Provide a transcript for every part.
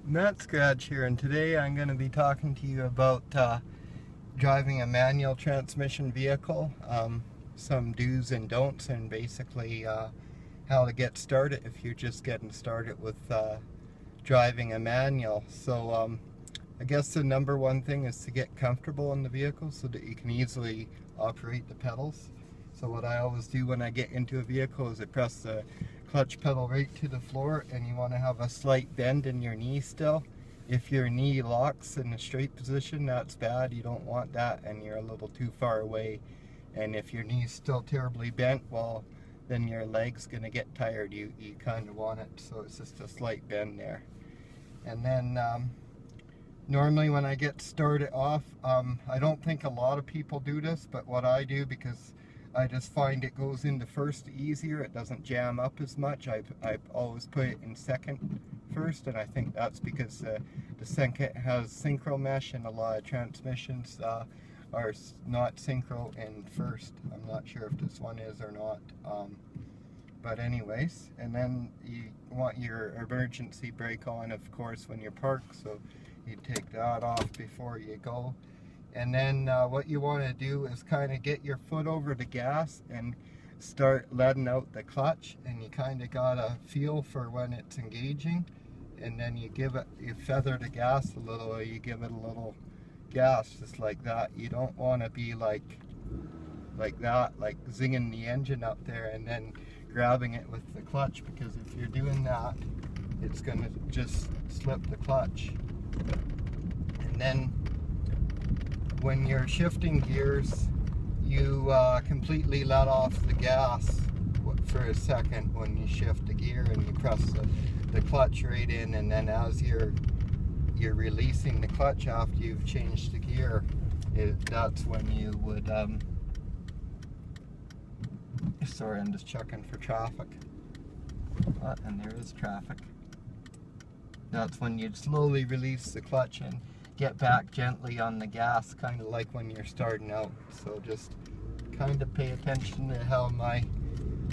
Matt Scratch here, and today I'm going to be talking to you about driving a manual transmission vehicle, some do's and don'ts, and basically how to get started if you're just getting started with driving a manual. So I guess the number one thing is to get comfortable in the vehicle so that you can easily operate the pedals. So what I always do when I get into a vehicle is I press the clutch pedal right to the floor, and you want to have a slight bend in your knee still. If your knee locks in a straight position, that's bad. You don't want that, and you're a little too far away. And if your knee's still terribly bent, well, then your leg's gonna get tired. You kind of want it, so it's just a slight bend there. And then normally when I get started off, I don't think a lot of people do this, but what I do, because I just find it goes into first easier, it doesn't jam up as much. I always put it in second first, and I think that's because the second has synchro mesh, and a lot of transmissions are not synchro in first. I'm not sure if this one is or not. But anyways, and then you want your emergency brake on, of course, when you're parked, so you take that off before you go. And then what you want to do is kind of get your foot over the gas and start letting out the clutch, and you kind of got a feel for when it's engaging, and then you feather the gas a little, or you give it a little gas just like that. You don't want to be like that, like zinging the engine up there and then grabbing it with the clutch, because if you're doing that, it's going to just slip the clutch. And then when you're shifting gears, you completely let off the gas for a second when you shift the gear, and you press the clutch right in, and then as you're releasing the clutch after you've changed the gear, that's when you would sorry, I'm just checking for traffic. And there is traffic. That's when you'd slowly release the clutch and get back gently on the gas, kind of like when you're starting out. So just kind of pay attention to how my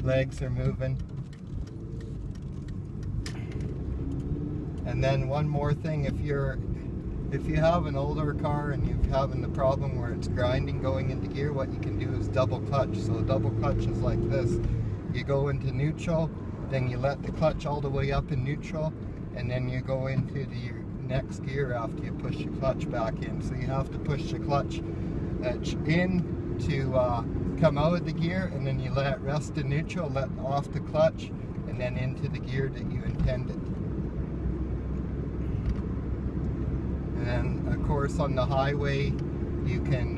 legs are moving. And then one more thing, if you have an older car and you're having the problem where it's grinding going into gear, what you can do is double clutch. So a double clutch is like this. You go into neutral, then you let the clutch all the way up in neutral, and then you go into the next gear after you push the clutch back in. So you have to push the clutch in to come out of the gear, and then you let it rest in neutral, let off the clutch, and then into the gear that you intended. And then of course on the highway you can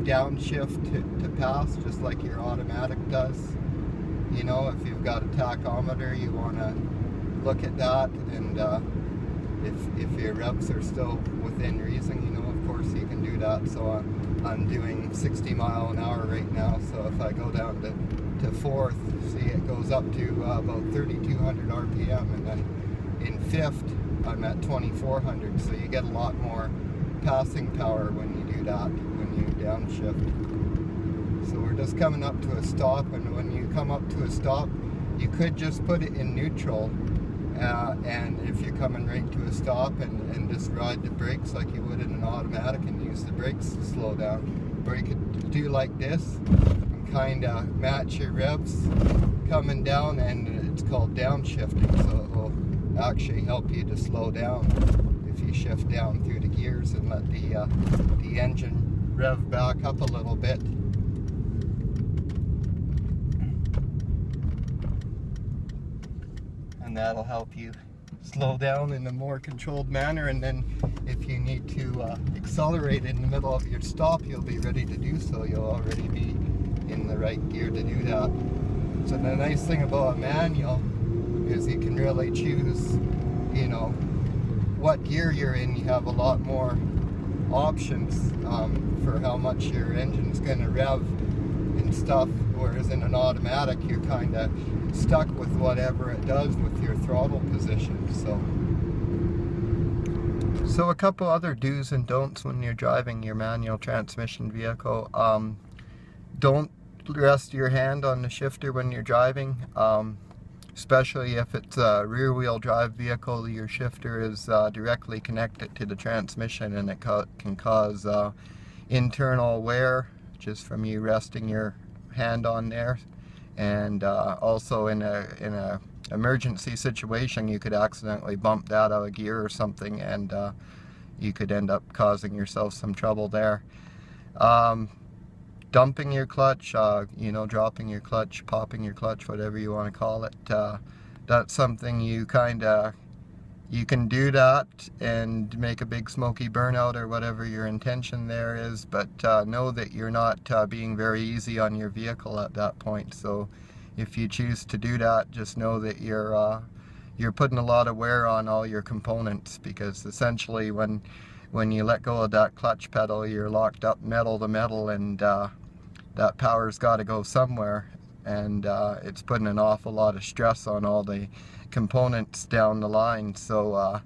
downshift to pass, just like your automatic does. You know, if you've got a tachometer, you want to look at that, and if your revs are still within reason, you know, of course you can do that. So I'm doing 60 mile an hour right now, so if I go down to fourth, see, it goes up to about 3,200 RPM, and then in fifth I'm at 2,400, so you get a lot more passing power when you do that, when you downshift. So we're just coming up to a stop, and when you come up to a stop, you could just put it in neutral, and if you're coming right to a stop, and just ride the brakes like you would in an automatic and use the brakes to slow down. Or you could do like this and kind of match your revs coming down, and it's called downshifting, so it will actually help you to slow down if you shift down through the gears and let the engine rev back up a little bit. And that'll help you slow down in a more controlled manner, and then if you need to accelerate in the middle of your stop, you'll be ready to do so. You'll already be in the right gear to do that. So the nice thing about a manual is you can really choose, you know, what gear you're in. You have a lot more options for how much your engine's going to rev and stuff, whereas in an automatic you're kind of stuck with whatever it does with your throttle position. So a couple other do's and don'ts when you're driving your manual transmission vehicle. Don't rest your hand on the shifter when you're driving. especially if it's a rear-wheel drive vehicle. Your shifter is directly connected to the transmission, and it can cause internal wear just from you resting your hand on there. And also in a emergency situation, you could accidentally bump that out of gear or something, and you could end up causing yourself some trouble there. Dumping your clutch, you know, dropping your clutch, popping your clutch, whatever you want to call it, that's something you can do that and make a big smoky burnout or whatever your intention there is, but know that you're not being very easy on your vehicle at that point. So if you choose to do that, just know that you're putting a lot of wear on all your components, because essentially when you let go of that clutch pedal, you're locked up metal to metal, and that power's got to go somewhere, and it's putting an awful lot of stress on all the components down the line. So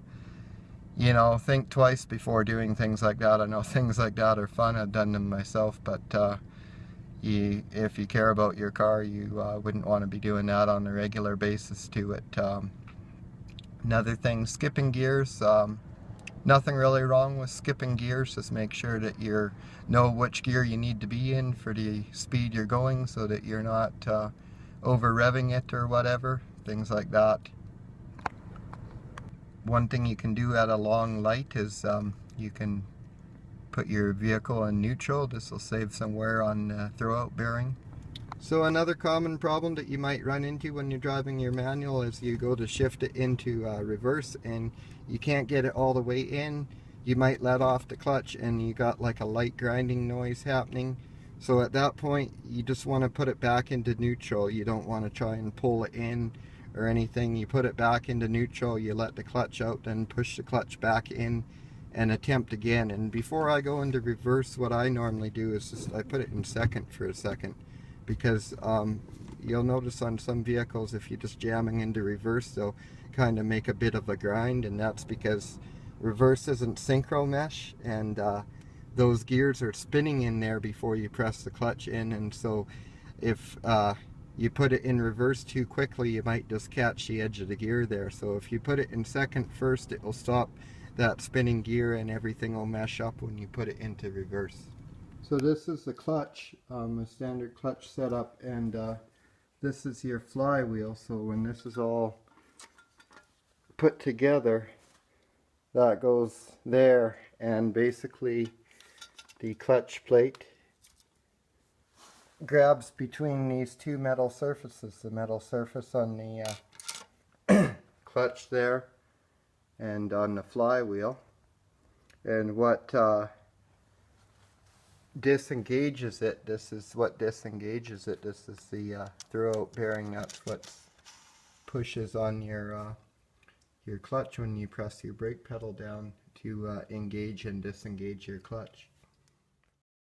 you know, think twice before doing things like that. I know things like that are fun, I've done them myself, but if you care about your car, you wouldn't want to be doing that on a regular basis to it. Another thing, skipping gears. Nothing really wrong with skipping gears. Just make sure that you know which gear you need to be in for the speed you're going, so that you're not over revving it or whatever, things like that. One thing you can do at a long light is you can put your vehicle in neutral. This will save some wear on the throwout bearing. So another common problem that you might run into when you're driving your manual is you go to shift it into reverse and you can't get it all the way in. You might let off the clutch and you got like a light grinding noise happening. So at that point, you just want to put it back into neutral. You don't want to try and pull it in or anything. You put it back into neutral, you let the clutch out, then push the clutch back in and attempt again. And before I go into reverse, what I normally do is just I put it in second for a second, because you'll notice on some vehicles, if you're just jamming into reverse, they'll kind of make a bit of a grind, and that's because reverse isn't synchro mesh, and those gears are spinning in there before you press the clutch in. And so if you put it in reverse too quickly, you might just catch the edge of the gear there. So if you put it in second first, it will stop that spinning gear and everything will mesh up when you put it into reverse. So this is the clutch, a standard clutch setup, and this is your flywheel. So when this is all put together, that goes there, and basically the clutch plate grabs between these two metal surfaces, the metal surface on the clutch there and on the flywheel. And what disengages it, this is what disengages it. This is the throwout bearing. That's what pushes on your clutch when you press your brake pedal down to engage and disengage your clutch.